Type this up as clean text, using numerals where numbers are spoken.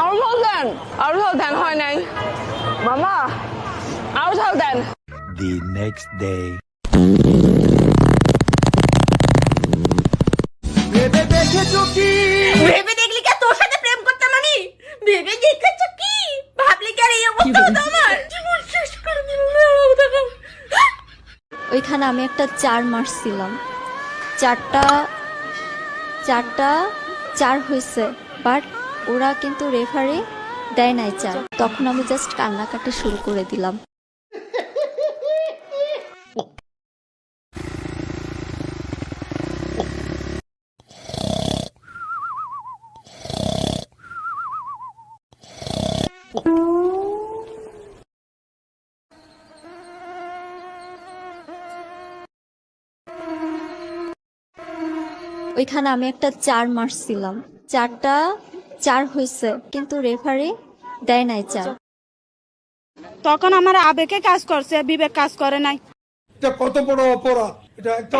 আরো দেন হয় নাই মামা, আরো ঝাল দেন। The next day. ভেবে দেখেছো কি? ভেবে দেখলি কি তোর সাথে প্রেম করতাম আমি? ভেবে দেখেছো কি? ভাবলি কি আর এই অবস্থা হতো আমার? জীবন শেষ করে দিল। ওইখানে আমি একটা 4 মারছিলাম, চারটা 4 হয়েছে, বাট ওরা কিন্তু রেফারি দেয় নাই 4। তখন আমি জাস্ট কান্নাকাটি শুরু করে দিলাম। ওইখানে আমি একটা 4 মারছিলাম, চারটা 4 হয়েছে, কিন্তু রেফারি দেয় নাই 4। তখন আমার আবেগে কাজ করছে, বিবেক কাজ করে নাই। এটা কত বড় অপরাধ! এটা একটা